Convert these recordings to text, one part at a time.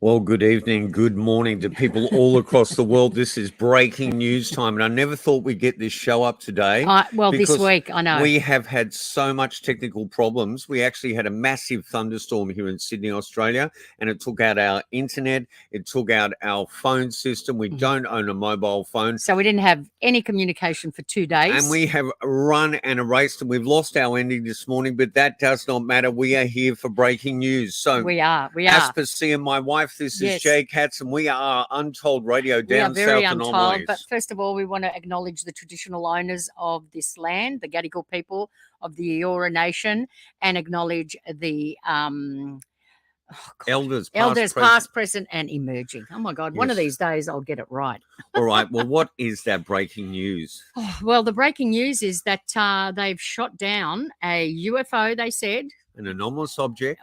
Well, good evening, good morning to people all across the world. This is breaking news time, and I never thought we'd get this show up today. This week, I know. We have had so much technical problems. We actually had a massive thunderstorm here in Sydney, Australia, and it took out our internet. It took out our phone system. We don't own a mobile phone. So we didn't have any communication for 2 days. And we have run and erased, and we've lost our ending this morning, but that does not matter. We are here for breaking news. So we are. Aspasia, my wife, this is Jay Katz, and we are Untold Radio down south Anomalies. But first of all, we want to acknowledge the traditional owners of this land, the Gadigal people of the Eora Nation, and acknowledge the elders past, present, and emerging. Oh, my God. One of these days I'll get it right. All right. Well, what is that breaking news? Well, the breaking news is that they've shot down a UFO, they said. An anomalous object?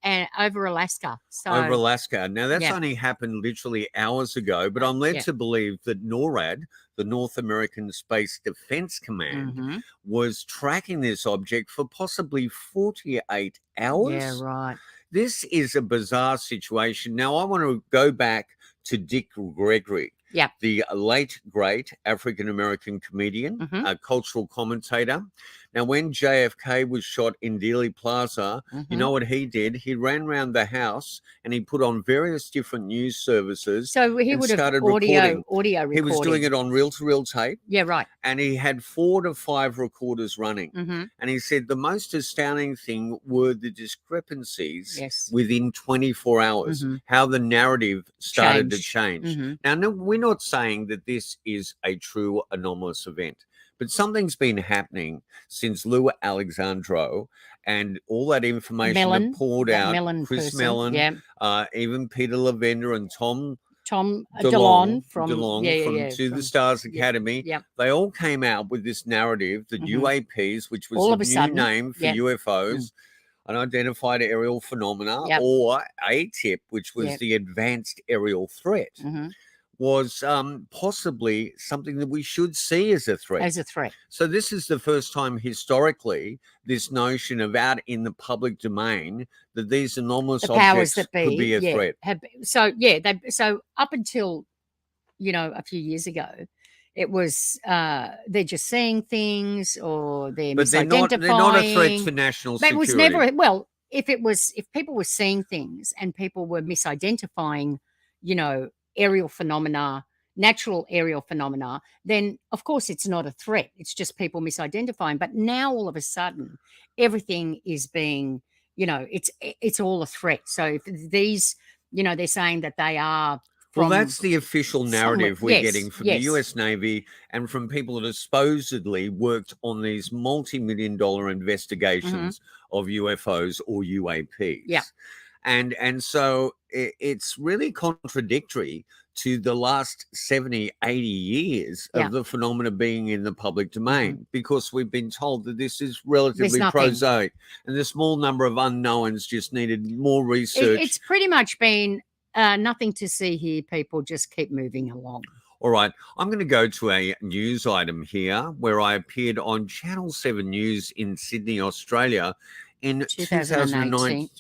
And over Alaska. Over Alaska. Now, that's only happened literally hours ago, but I'm led to believe that NORAD, the North American Space Defense Command, was tracking this object for possibly 48 hours. Yeah, right. This is a bizarre situation. Now, I want to go back to Dick Gregory. Yeah. The late, great African-American comedian, a cultural commentator. Now, when JFK was shot in Dealey Plaza, you know what he did? He ran around the house and he put on various different news services. So he would have audio recording. He was doing it on reel-to-reel tape. Yeah, right. And he had 4 to 5 recorders running. And he said the most astounding thing were the discrepancies within 24 hours, how the narrative started to change. Now, no, we're not saying that this is a true anomalous event, but something's been happening since Lou Alexandro and all that information that poured out, Chris Mellon, even Peter Lavender and Tom DeLong from To the Stars Academy. They all came out with this narrative that UAPs, which was the new name for UFOs, unidentified aerial phenomena, or ATIP, which was the advanced aerial threat, was possibly something that we should see as a threat. So this is the first time historically this notion of out in the public domain that these anomalous objects could be a threat. So up until, a few years ago, it was they're just seeing things or they're misidentifying. They're not a threat for national security. It was never, if people were seeing things and people were misidentifying, aerial phenomena, natural aerial phenomena, then of course it's not a threat. It's just people misidentifying. But now all of a sudden, everything is being, it's all a threat. So if these, they're saying that they are. Well, that's the official narrative we're getting from the US Navy and from people that supposedly worked on these multi-million-dollar investigations of UFOs or UAPs. Yeah. And so it's really contradictory to the last 70, 80 years of the phenomena being in the public domain, because we've been told that this is relatively prosaic and the small number of unknowns just needed more research. It's pretty much been nothing to see here, people. Just keep moving along. All right, I'm going to go to a news item here where I appeared on Channel 7 News in Sydney, Australia, in 2019.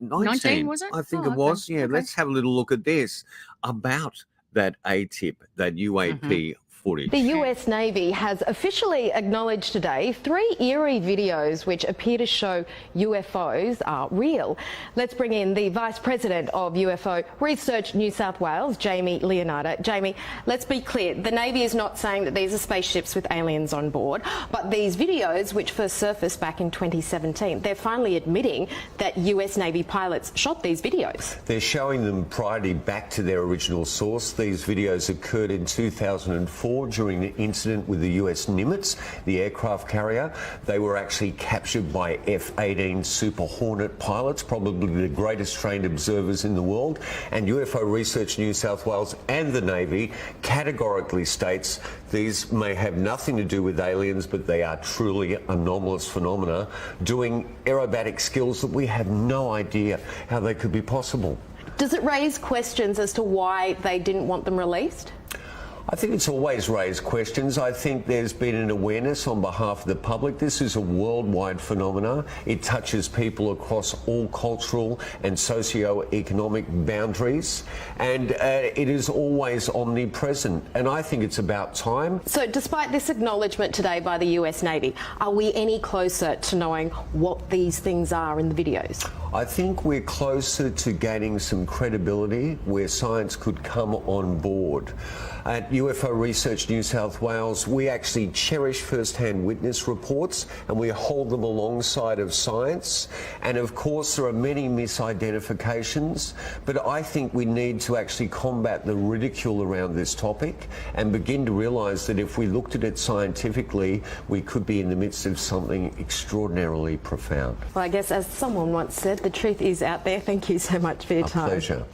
19, was it? I think it was. Yeah, let's have a little look at this about that ATIP, that UAP footage. The US Navy has officially acknowledged today 3 eerie videos which appear to show UFOs are real. Let's bring in the Vice President of UFO Research New South Wales, Jamie Leonardo. Jamie, let's be clear. The Navy is not saying that these are spaceships with aliens on board, but these videos, which first surfaced back in 2017, they're finally admitting that US Navy pilots shot these videos. They're showing them priority back to their original source. These videos occurred in 2004 during the incident with the US Nimitz, the aircraft carrier. They were actually captured by F-18 Super Hornet pilots, probably the greatest trained observers in the world. And UFO Research New South Wales and the Navy categorically states these may have nothing to do with aliens, but they are truly anomalous phenomena doing aerobatic skills that we have no idea how they could be possible. Does it raise questions as to why they didn't want them released? I think it's always raised questions. I think there's been an awareness on behalf of the public. This is a worldwide phenomenon. It touches people across all cultural and socio-economic boundaries, and it is always omnipresent. And I think it's about time. So despite this acknowledgement today by the US Navy, are we any closer to knowing what these things are in the videos? I think we're closer to gaining some credibility where science could come on board. At UFO Research New South Wales, we actually cherish first-hand witness reports and we hold them alongside of science. And of course, there are many misidentifications, but I think we need to actually combat the ridicule around this topic and begin to realise that if we looked at it scientifically, we could be in the midst of something extraordinarily profound. Well, I guess as someone once said, the truth is out there. Thank you so much for your time. A pleasure.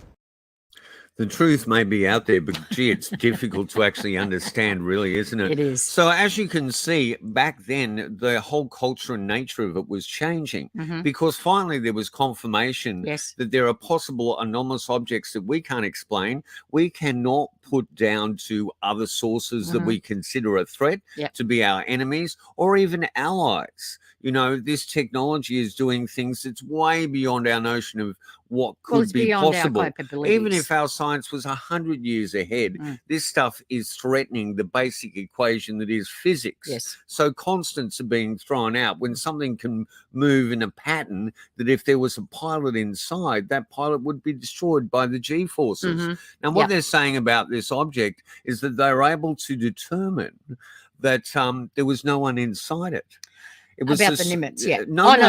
The truth may be out there, but gee, it's difficult to actually understand, really, isn't it? It is. So as you can see, back then, the whole culture and nature of it was changing because finally there was confirmation that there are possible anomalous objects that we can't explain. We cannot put down to other sources that we consider a threat to be our enemies or even allies. You know, this technology is doing things that's way beyond our notion of what could be possible. Even if our science was 100 years ahead, this stuff is threatening the basic equation that is physics. So constants are being thrown out when something can move in a pattern that if there was a pilot inside, that pilot would be destroyed by the G-forces. Now, what they're saying about this object is that they're able to determine that there was no one inside it. It was about the Nimitz,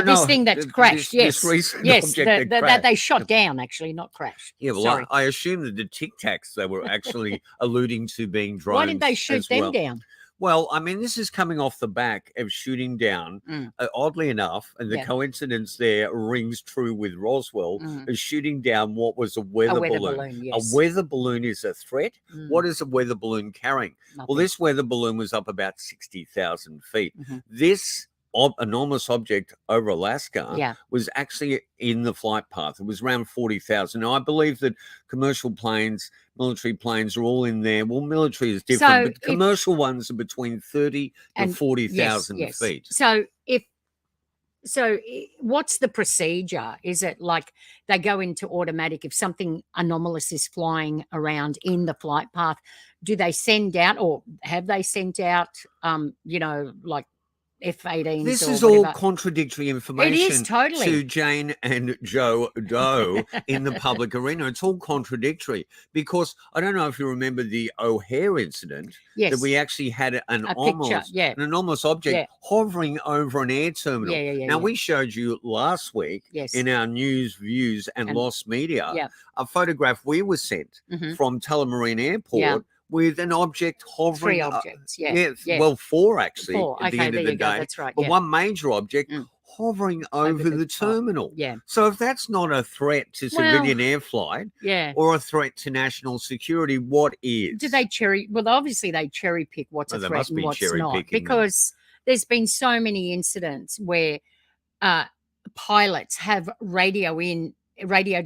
this thing that's crashed, this recent object that they shot down, actually, not crashed. Yeah, well, I assume that the Tic Tacs they were actually alluding to being drones. Why didn't they shoot them down? Well, I mean, this is coming off the back of shooting down, oddly enough, and the coincidence there rings true with Roswell, is shooting down what was a weather balloon. Yes. A weather balloon is a threat. What is a weather balloon carrying? Nothing. Well, this weather balloon was up about 60,000 feet. This enormous object over Alaska was actually in the flight path. It was around 40,000. Now, I believe that commercial planes, military planes are all in there. Well, military is different, but commercial ones are between 30 and 40,000 feet. So what's the procedure? Is it like they go into automatic if something anomalous is flying around in the flight path? Do they send out or have they sent out, like F-18s? This or is whatever? all contradictory information. It is, totally. To Jane and Joe Doe in the public arena. It's all contradictory because I don't know if you remember the O'Hare incident that we actually had an anomalous object hovering over an air terminal. Now, we showed you last week in our news, views and lost media a photograph we were sent from Tullamarine Airport with an object hovering. 3 objects, well, 4 actually. 4. At the end of the day. That's right. But one major object hovering over the terminal. So if that's not a threat to civilian air flight or a threat to national security, what is? Do they obviously they cherry pick what's a threat and what's not, because there's been so many incidents where pilots have radioed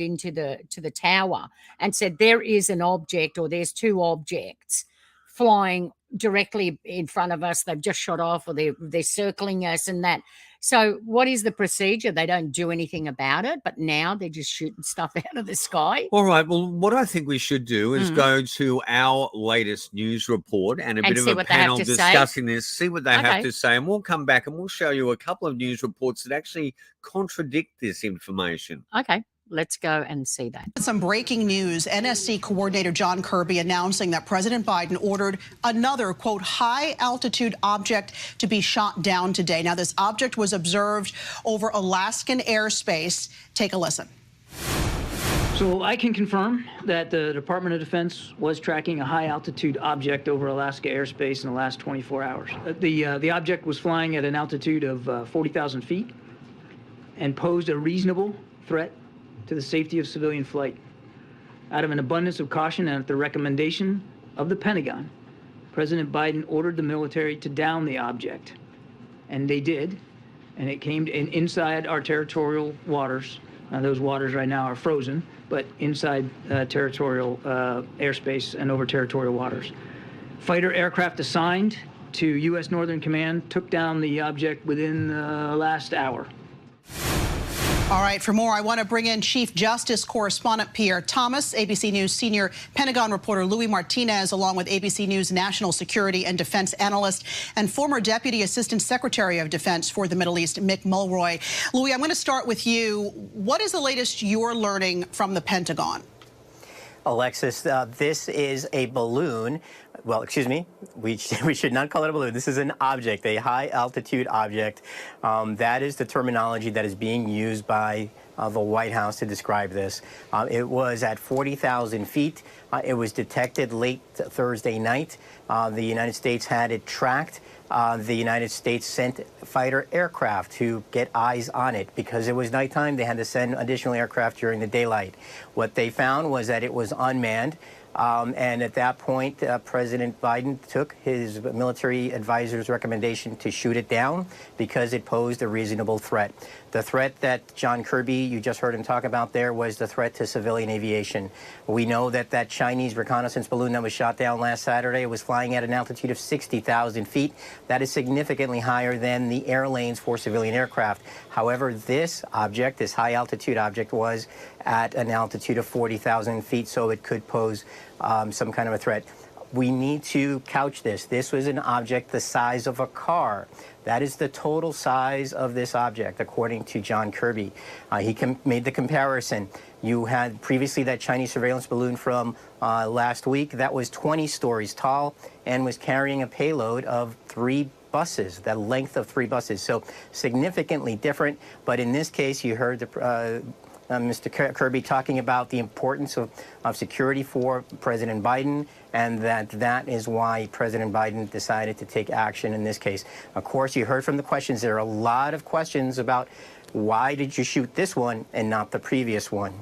into the tower and said there is an object or there's 2 objects flying directly in front of us. They've just shot off or they're circling us and that. So what is the procedure? They don't do anything about it, but now they're just shooting stuff out of the sky. All right. Well, what I think we should do is go to our latest news report and a bit of a panel discussing this, see what they have to say. And we'll come back and we'll show you a couple of news reports that actually contradict this information. Okay. Let's go and see that. Some breaking news. NSC Coordinator John Kirby announcing that President Biden ordered another, quote, high-altitude object to be shot down today. Now, this object was observed over Alaskan airspace. Take a listen. So I can confirm that the Department of Defense was tracking a high-altitude object over Alaska airspace in the last 24 hours. The object was flying at an altitude of 40,000 feet and posed a reasonable threat to the safety of civilian flight. Out of an abundance of caution and at the recommendation of the Pentagon, President Biden ordered the military to down the object. And they did, and it came inside our territorial waters. Those waters right now are frozen, but inside territorial airspace and over territorial waters. Fighter aircraft assigned to U.S. Northern Command took down the object within the last hour. All right, for more, I want to bring in Chief Justice Correspondent Pierre Thomas, ABC News senior Pentagon reporter Louis Martinez, along with ABC News national security and defense analyst and former Deputy Assistant Secretary of Defense for the Middle East, Mick Mulroy. Louis, I'm going to start with you. What is the latest you're learning from the Pentagon? Alexis, this is a balloon. Well, excuse me, we should not call it a balloon. This is an object, a high-altitude object. That is the terminology that is being used by the White House to describe this. It was at 40,000 feet. It was detected late Thursday night. The United States had it tracked. The United States sent fighter aircraft to get eyes on it. Because it was nighttime, they had to send additional aircraft during the daylight. What they found was that it was unmanned. And at that point, President Biden took his military advisor's recommendation to shoot it down because it posed a reasonable threat. The threat that John Kirby, you just heard him talk about there, was the threat to civilian aviation. We know that that Chinese reconnaissance balloon that was shot down last Saturday was flying at an altitude of 60,000 feet. That is significantly higher than the air lanes for civilian aircraft. However, this object, this high-altitude object, was at an altitude of 40,000 feet, so it could pose some kind of a threat. We need to couch this. This was an object the size of a car. That is the total size of this object, according to John Kirby. He made the comparison. You had previously that Chinese surveillance balloon from last week. That was 20 stories tall and was carrying a payload of 3 buses, the length of 3 buses. So significantly different. But in this case, you heard Mr. Kirby talking about the importance of security for President Biden, and that is why President Biden decided to take action in this case. Of course, you heard from the questions. There are a lot of questions about why did you shoot this one and not the previous one?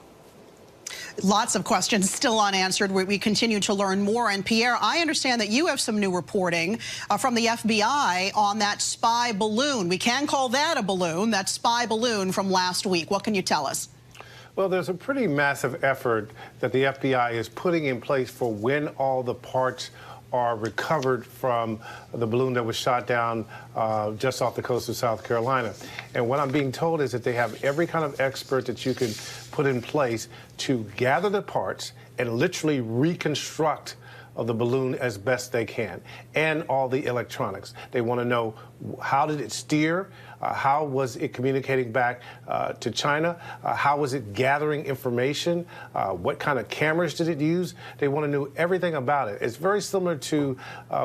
Lots of questions still unanswered. We continue to learn more. And Pierre, I understand that you have some new reporting from the FBI on that spy balloon. We can call that a balloon, that spy balloon from last week. What can you tell us? Well, there's a pretty massive effort that the FBI is putting in place for when all the parts are recovered from the balloon that was shot down just off the coast of South Carolina. And what I'm being told is that they have every kind of expert that you can put in place to gather the parts and literally reconstruct of the balloon as best they can, and all the electronics. They want to know how did it steer, how was it communicating back to China, how was it gathering information, what kind of cameras did it use. They want to know everything about it. It's very similar to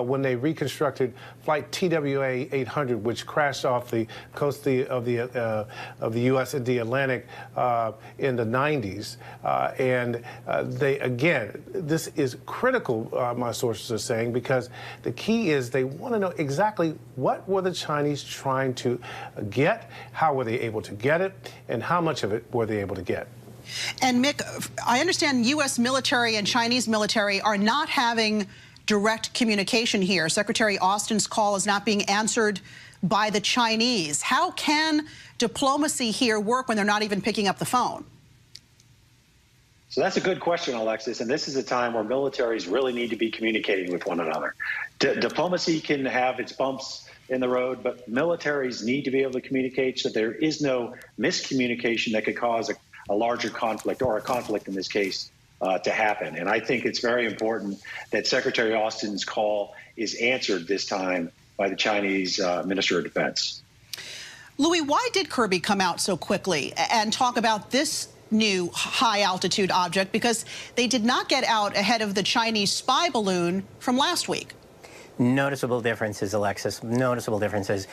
when they reconstructed Flight TWA 800, which crashed off the coast of the U.S. in the Atlantic in the 90s. And they, again, this is critical, my sources are saying, because the key is they want to know exactly what were the Chinese trying to get, how were they able to get it, and how much of it were they able to get. And Mick, I understand U.S. military and Chinese military are not having direct communication here. Secretary Austin's call is not being answered by the Chinese. How can diplomacy here work when they're not even picking up the phone? So that's a good question, Alexis, and this is a time where militaries really need to be communicating with one another. Diplomacy can have its bumps in the road, but militaries need to be able to communicate so there is no miscommunication that could cause a larger conflict, or a conflict in this case, to happen. And I think it's very important that Secretary Austin's call is answered this time by the Chinese Minister of Defense. Louis, why did Kirby come out so quickly and talk about this new high-altitude object? Because they did not get out ahead of the Chinese spy balloon from last week. Noticeable differences, Alexis, noticeable differences.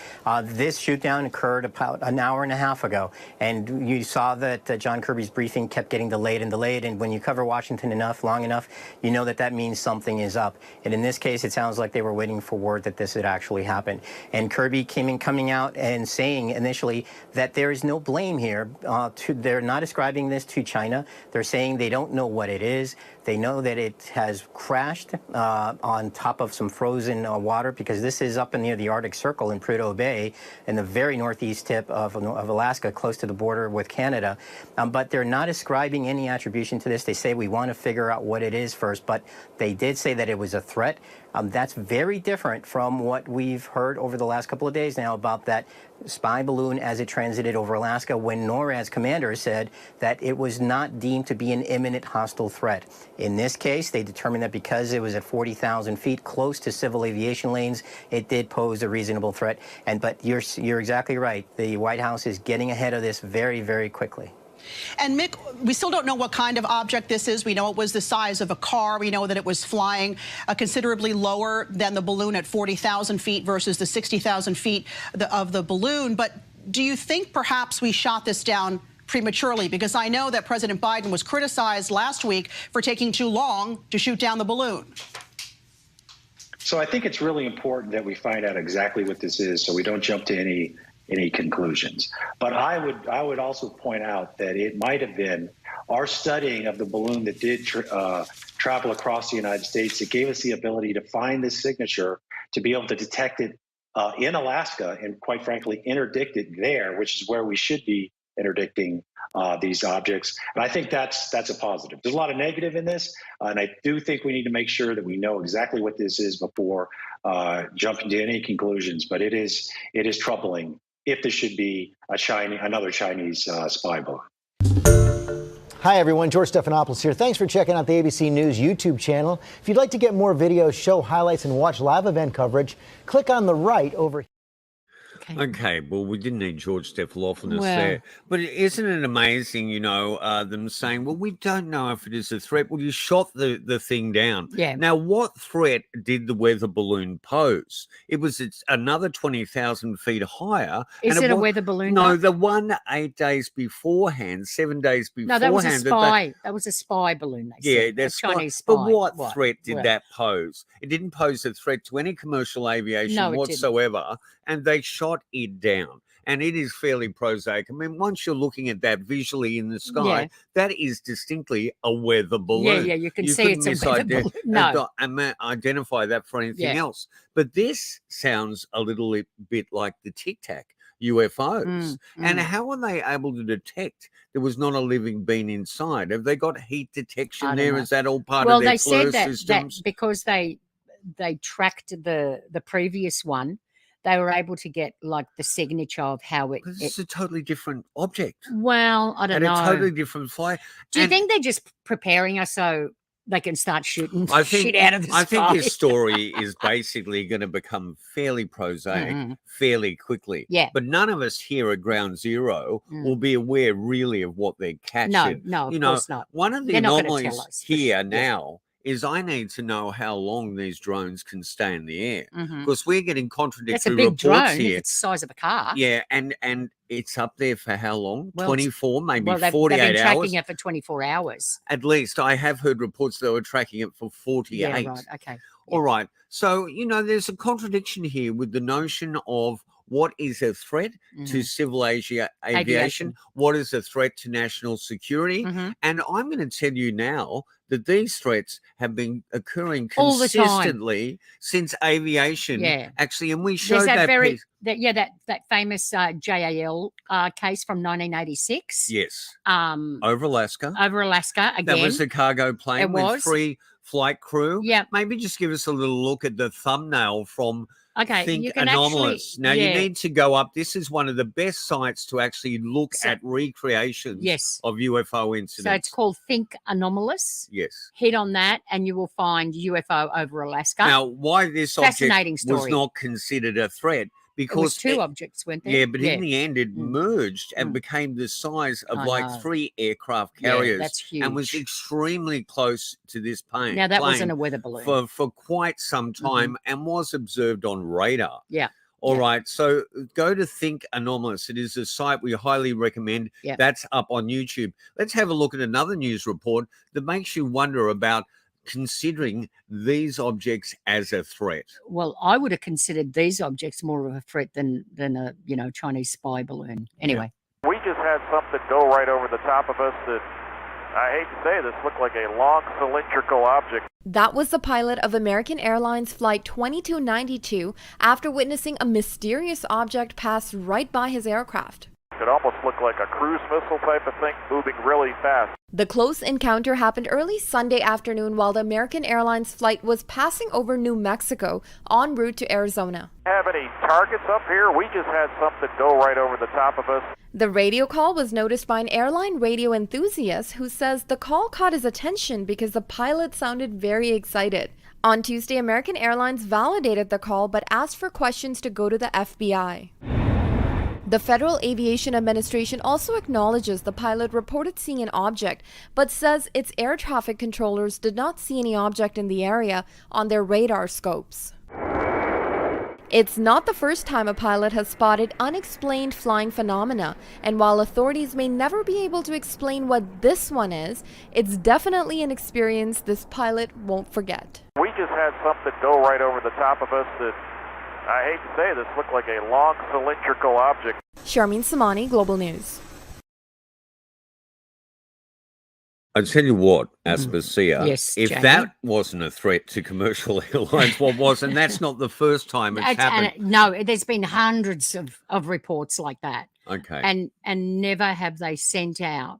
This shoot-down occurred about an hour and a half ago, and you saw that John Kirby's briefing kept getting delayed and delayed, and when you cover Washington long enough, you know that that means something is up. And in this case, it sounds like they were waiting for word that this had actually happened. And Kirby coming out and saying initially that there is no blame here. They're not ascribing this to China. They're saying they don't know what it is. They know that it has crashed on top of some frozen frozen water, because this is up near the Arctic Circle in Prudhoe Bay in the very northeast tip of Alaska, close to the border with Canada. But they're not ascribing any attribution to this. They say we want to figure out what it is first, but they did say that it was a threat. That's very different from what we've heard over the last couple of days now about that spy balloon as it transited over Alaska, when NORAD's commander said that it was not deemed to be an imminent hostile threat. In this case, they determined that because it was at 40,000 feet close to civil aviation lanes, it did pose a reasonable threat. But you're exactly right. The White House is getting ahead of this very, very quickly. And Mick, we still don't know what kind of object this is. We know it was the size of a car. We know that it was flying considerably lower than the balloon at 40,000 feet versus the 60,000 feet of the balloon. But do you think perhaps we shot this down prematurely? Because I know that President Biden was criticized last week for taking too long to shoot down the balloon. So I think it's really important that we find out exactly what this is so we don't jump to any conclusions. But I would also point out that it might have been our studying of the balloon that did travel across the United States that gave us the ability to find this signature, to be able to detect it in Alaska, and quite frankly interdict it there, which is where we should be interdicting these objects. And I think that's a positive. There's a lot of negative in this, and I do think we need to make sure that we know exactly what this is before jumping to any conclusions. But it is troubling if this should be another Chinese spy balloon. Hi, everyone. George Stephanopoulos here. Thanks for checking out the ABC News YouTube channel. If you'd like to get more videos, show highlights, and watch live event coverage, click on the right over here. Okay, well, we didn't need George Stephanopoulos there. But isn't it amazing, them saying, well, we don't know if it is a threat. Well, you shot the thing down. Yeah. Now, what threat did the weather balloon pose? It's another 20,000 feet higher. Is it a weather balloon? No, the one 8 days beforehand, 7 days beforehand. No, that was a spy. That was a spy balloon, they said. That's Chinese spy. But what threat did that pose? It didn't pose a threat to any commercial aviation whatsoever. And they shot it down, and it is fairly prosaic. I mean, once you're looking at that visually in the sky, that is distinctly a weather balloon. Yeah, you can see it's a weather balloon. No, identify that for anything else. But this sounds a little bit like the Tic Tac UFOs. And how are they able to detect there was not a living being inside? Have they got heat detection there? Is that all part of their FLIR systems? That because they tracked the previous one. They were able to get like the signature of how it's a totally different object. Well, I don't know. A totally different flight. Do you think they're just preparing us so they can start shooting shit out of the sky? I think this story is basically going to become fairly prosaic fairly quickly. Yeah. But none of us here at Ground Zero will be aware really of what they're catching. No, of course not. One of the anomalies here now is I need to know how long these drones can stay in the air, because we're getting contradictory reports drone, here. If it's the size of a car. Yeah, and it's up there for how long? 24, maybe 48 they've been hours? tracking it for 24 hours. At least. I have heard reports they were tracking it for 48. Yeah, right, okay. All right. So, there's a contradiction here with the notion of what is a threat to civil aviation, what is a threat to national security. And I'm going to tell you now that these threats have been occurring consistently since aviation. Actually, and we showed that famous JAL case from 1986. Yes. Over Alaska. Again. That was a cargo plane with 3 flight crew. Yeah. Maybe just give us a little look at the thumbnail from Think you can Anomalies. Now, you need to go up. This is one of the best sites to actually look at recreations of UFO incidents. So it's called Think Anomalies. Yes. Hit on that and you will find UFO over Alaska. Now, why this object was not considered a threat? Because it was 2 objects, weren't there? Yeah, but in the end, it merged and became the size of 3 aircraft carriers. That's huge. And was extremely close to this plane. Now, that wasn't a weather balloon. For quite some time and was observed on radar. Yeah. All right. So go to Think Anomalous. It is a site we highly recommend. Yeah. That's up on YouTube. Let's have a look at another news report that makes you wonder about considering these objects as a threat. Well, I would have considered these objects more of a threat than a Chinese spy balloon. Anyway. We just had something go right over the top of us that I hate to say this, looked like a long cylindrical object. That was the pilot of American Airlines Flight 2292 after witnessing a mysterious object pass right by his aircraft. It almost looked like a cruise missile type of thing moving really fast. The close encounter happened early Sunday afternoon while the American Airlines flight was passing over New Mexico en route to Arizona. Have any targets up here? We just had something go right over the top of us. The radio call was noticed by an airline radio enthusiast who says the call caught his attention because the pilot sounded very excited. On Tuesday, American Airlines validated the call but asked for questions to go to the FBI. The Federal Aviation Administration also acknowledges the pilot reported seeing an object, but says its air traffic controllers did not see any object in the area on their radar scopes. It's not the first time a pilot has spotted unexplained flying phenomena, and while authorities may never be able to explain what this one is, it's definitely an experience this pilot won't forget. We just had something go right over the top of us that, I hate to say this, looked like a long cylindrical object. Sharmeen Samani, Global News. I tell you what, Aspasia, yes, if Jamie. that wasn't a threat to commercial airlines, what was? And that's not the first time it's happened. No, there's been hundreds of reports like that. Okay. And never have they sent out,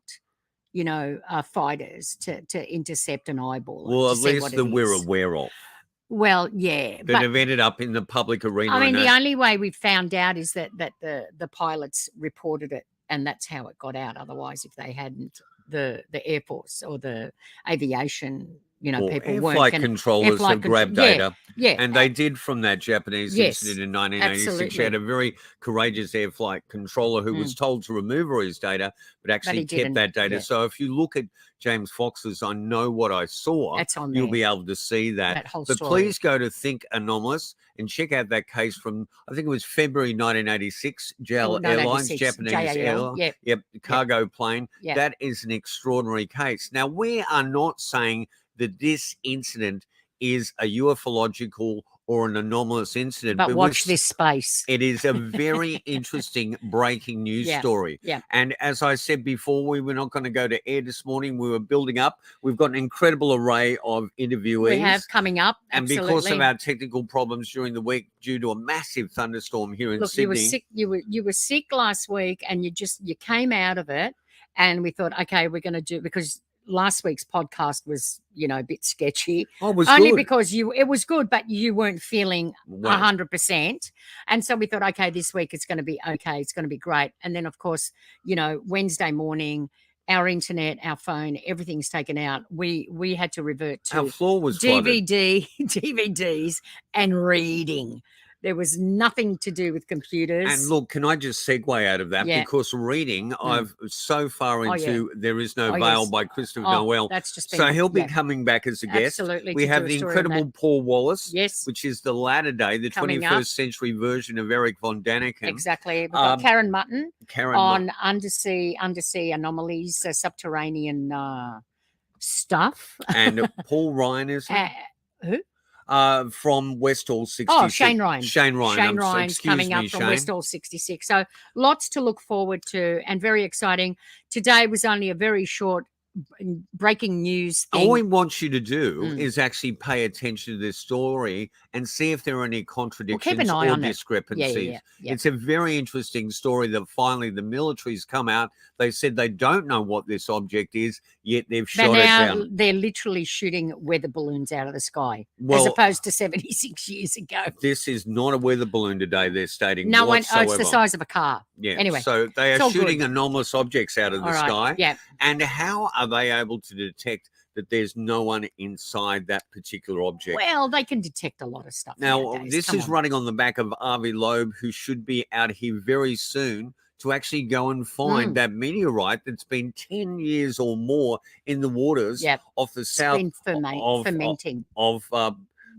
fighters to intercept an eyeball. Well, at least that we're aware of. Well, yeah. That have ended up in the public arena. I mean, the only way we've found out is that the pilots reported it, and that's how it got out. Otherwise, if they hadn't, the Air Force or the aviation, people weren't. Flight controllers have grabbed data. Yeah. And they did from that Japanese incident in 1986. Absolutely. She had a very courageous air flight controller who was told to remove all his data, but actually kept that data. Yeah. So if you look at James Fox's I Know What I Saw, That's on you'll there. be able to see that. whole But story. please go to Think Anomalous and check out that case from, I think it was February 1986, JAL Airlines, 1986, Japanese JAL, airline. Yep, cargo plane. Yep. That is an extraordinary case. Now, we are not saying that this incident is a ufological or an anomalous incident. But watch this space. It is a very interesting breaking news story. Yeah. And as I said before, we were not going to go to air this morning. We were building up. We've got an incredible array of interviewees. We have coming up. And absolutely. because of our technical problems during the week due to a massive thunderstorm here in Sydney. You were sick. You were sick last week, and you came out of it, and we thought, okay, we're going to do, because last week's podcast was, a bit sketchy. Oh, it was only good. because it was good, but you weren't feeling 100%. And so we thought, okay, this week it's going to be okay. It's going to be great. And then, of course, Wednesday morning, our internet, our phone, everything's taken out. We had to revert to our floor was flooded. DVDs and reading. There was nothing to do with computers. And look, can I just segue out of that? Yeah. Because reading, I've so far into There Is No Veil by Christopher Noel. That's just been, so he'll be coming back as a guest. Absolutely. We have the incredible Paul Wallace, yes, which is the latter day, the coming 21st up. Century version of Eric von Daniken. Exactly. We've got Karen Mutton Karen undersea anomalies, subterranean stuff. And Paul Ryan is who? From Westall 66. Oh, Shane Ryan. Shane Ryan's coming up from Westall 66. So lots to look forward to and very exciting. Today was only a very short breaking news thing. All we want you to do is actually pay attention to this story and see if there are any contradictions or discrepancies. Yeah. It's a very interesting story that finally the military's come out. They said they don't know what this object is, yet they've shot it down. They're literally shooting weather balloons out of the sky, Well, as opposed to 76 years ago. This is not a weather balloon today, they're stating. No one, whatsoever. it's the size of a car. Yeah. Anyway. So they are shooting good. anomalous objects out of the sky. Yeah. And how are they able to detect that there's no one inside that particular object? Well, they can detect a lot of stuff. Now, nowadays. this Come is on. running on the back of Avi Loeb, who should be out here very soon to actually go and find that meteorite that's been 10 years or more in the waters off the south fermenting of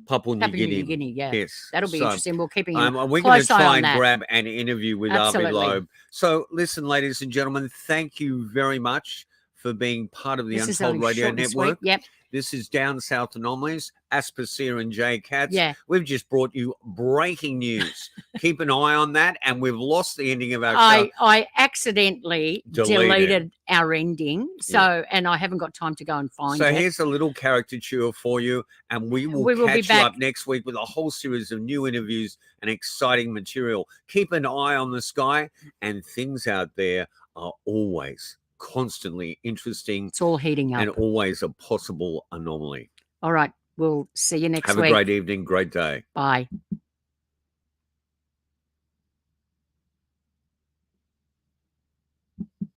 Papua New Guinea. Yes, that'll be interesting. We're keeping we're going to close eye try on and that. grab an interview with Avi Loeb. So listen, ladies and gentlemen, thank you very much for being part of the This is Untold only Radio short and sweet. Network. Yep. This is Down South Anomalies, Aspasia and J. Katz. Yeah. We've just brought you breaking news. Keep an eye on that, and we've lost the ending of our show. I accidentally deleted our ending, so and I haven't got time to go and find it. So here's a little caricature for you, and we will catch you up next week with a whole series of new interviews and exciting material. Keep an eye on the sky, and things out there are always constantly interesting. It's all heating up. And always a possible anomaly. All right. We'll see you next week. Have a great evening, great day. Bye.